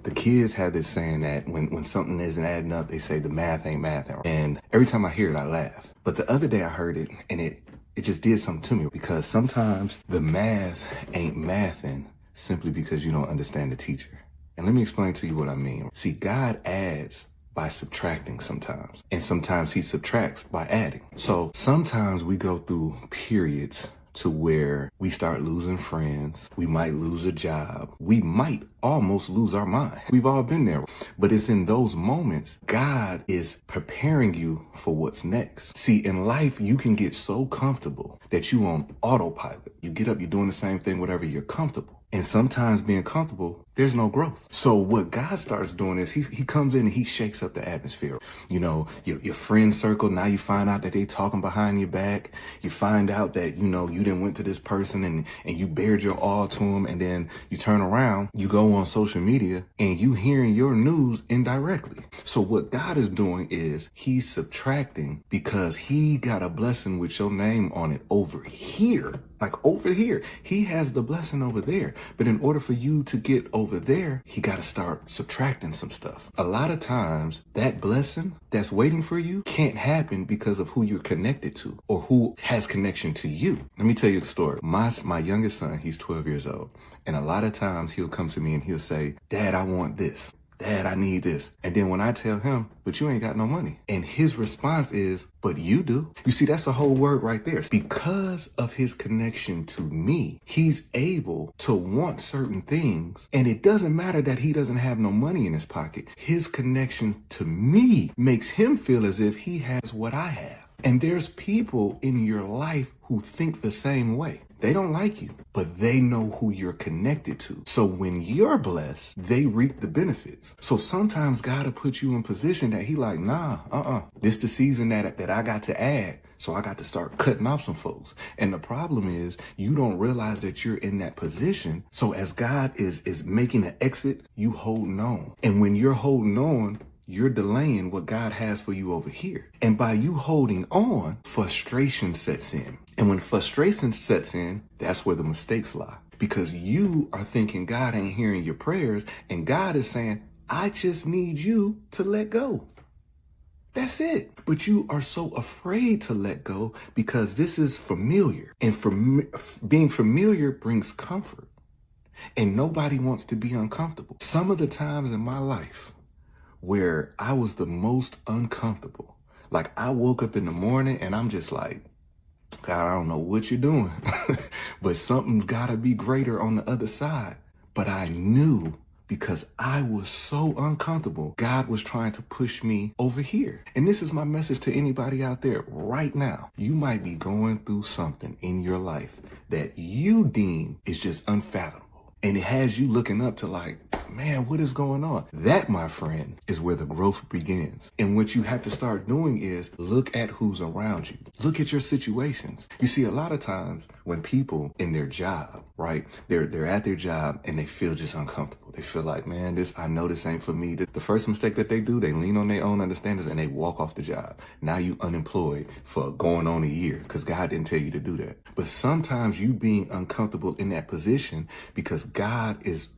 The kids have this saying that when something isn't adding up, they say the math ain't mathing. And every time I hear it, I laugh. But the other day I heard it and it just did something to me, because sometimes the math ain't mathing simply because you don't understand the teacher. And let me explain to you what I mean. See, God adds by subtracting sometimes, and sometimes he subtracts by adding. So sometimes we go through periods to where we start losing friends. We might lose a job. We might almost lose our mind. We've all been there. But it's in those moments God is preparing you for what's next. See, in life, you can get so comfortable that you on autopilot. You get up, you're doing the same thing, whatever, you're comfortable. And sometimes being comfortable, there's no growth. So what God starts doing is he comes in and he shakes up the atmosphere. You know, your friend circle, now you find out that they talking behind your back. You find out that, you know, you didn't went to this person and you bared your all to them. And then you turn around, you go on social media and you hearing your news indirectly. So what God is doing is he's subtracting, because he got a blessing with your name on it over here. Like over here, he has the blessing over there. But in order for you to get over there, he got to start subtracting some stuff. A lot of times that blessing that's waiting for you can't happen because of who you're connected to or who has connection to you. Let me tell you a story. My youngest son, he's 12 years old. And a lot of times he'll come to me and he'll say, "Dad, I want this. Dad, I need this." And then when I tell him, "But you ain't got no money," and his response is, "But you do." You see, that's a whole word right there. Because of his connection to me, he's able to want certain things. And it doesn't matter that he doesn't have no money in his pocket. His connection to me makes him feel as if he has what I have. And there's people in your life who think the same way. They don't like you, but they know who you're connected to. So when you're blessed, they reap the benefits. So sometimes God will put you in position that he like, this the season that I got to add. So I got to start cutting off some folks. And the problem is you don't realize that you're in that position. So as God is making an exit, you holding on. And when you're holding on, you're delaying what God has for you over here. And by you holding on, frustration sets in. And when frustration sets in, that's where the mistakes lie. Because you are thinking God ain't hearing your prayers, and God is saying, "I just need you to let go." That's it. But you are so afraid to let go because this is familiar. And being familiar brings comfort. And nobody wants to be uncomfortable. Some of the times in my life where I was the most uncomfortable, like I woke up in the morning and I'm just like, "God, I don't know what you're doing," but something's gotta be greater on the other side. But I knew, because I was so uncomfortable, God was trying to push me over here. And this is my message to anybody out there right now. You might be going through something in your life that you deem is just unfathomable. And it has you looking up to like, man, what is going on? That, my friend, is where the growth begins. And what you have to start doing is look at who's around you. Look at your situations. You see, a lot of times when people in their job, right, they're at their job and they feel just uncomfortable. They feel like, man, I know this ain't for me. The first mistake that they do, they lean on their own understandings and they walk off the job. Now you unemployed for going on a year because God didn't tell you to do that. But sometimes you being uncomfortable in that position because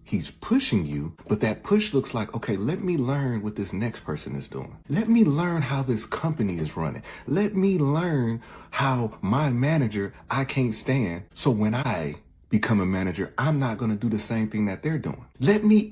he's pushing you, but that push looks like, okay, let me learn what this next person is doing. Let me learn how this company is running. Let me learn how my manager I can't stand. So when I become a manager, I'm not going to do the same thing that they're doing.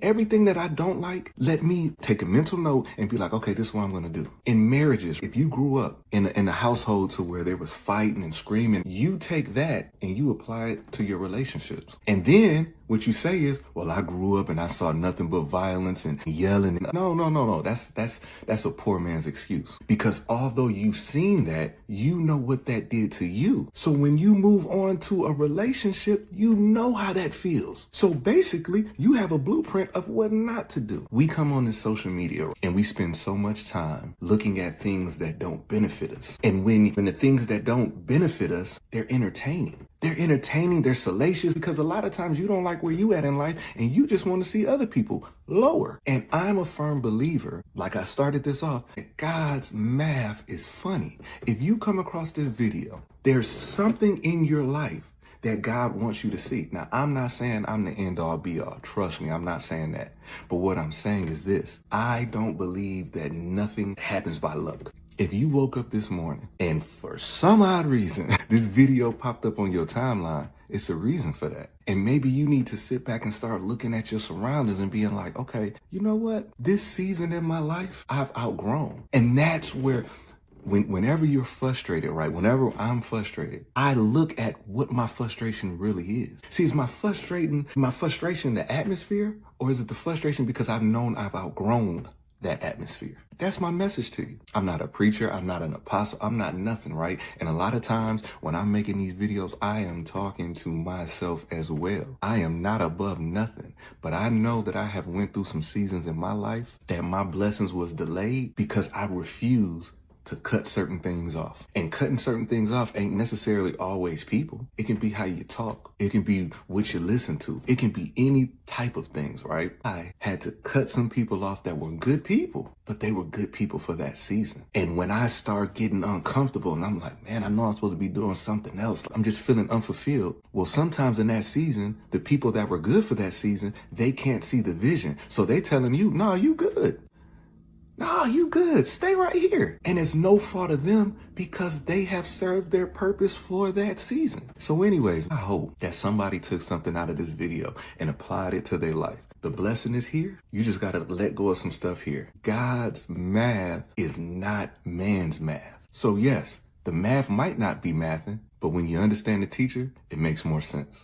Everything that I don't like, let me take a mental note and be like, okay, this is what I'm going to do. In marriages, if you grew up in a household to where there was fighting and screaming, you take that and you apply it to your relationships. And then what you say is, well, I grew up and I saw nothing but violence and yelling. No. That's a poor man's excuse. Because although you've seen that, you know what that did to you. So when you move on to a relationship, you know how that feels. So basically, you have a blueprint of what not to do. We come on this social media and we spend so much time looking at things that don't benefit us. And when the things that don't benefit us, they're entertaining. They're salacious, because a lot of times you don't like where you at in life and you just want to see other people lower. And I'm a firm believer, like I started this off, that God's math is funny. If you come across this video, there's something in your life that God wants you to see. Now, I'm not saying I'm the end all be all. Trust me, I'm not saying that. But what I'm saying is this. I don't believe that nothing happens by luck. If you woke up this morning and for some odd reason, this video popped up on your timeline, it's a reason for that. And maybe you need to sit back and start looking at your surroundings and being like, okay, you know what? This season in my life, I've outgrown. And that's where whenever you're frustrated, right? Whenever I'm frustrated, I look at what my frustration really is. See, is my frustration the atmosphere, or is it the frustration because I've known I've outgrown that atmosphere? That's my message to you. I'm not a preacher. I'm not an apostle. I'm not nothing, right? And a lot of times when I'm making these videos, I am talking to myself as well. I am not above nothing, but I know that I have went through some seasons in my life that my blessings was delayed because I refuse to cut certain things off. And cutting certain things off ain't necessarily always people. It can be how you talk. It can be what you listen to. It can be any type of things, right? I had to cut some people off that were good people, but they were good people for that season. And when I start getting uncomfortable and I'm like, man, I know I'm supposed to be doing something else. I'm just feeling unfulfilled. Well, sometimes in that season, the people that were good for that season, they can't see the vision. So they telling you, no, you good. No, you good. Stay right here. And it's no fault of them because they have served their purpose for that season. So anyways, I hope that somebody took something out of this video and applied it to their life. The blessing is here. You just got to let go of some stuff here. God's math is not man's math. So yes, the math might not be mathing, but when you understand the teacher, it makes more sense.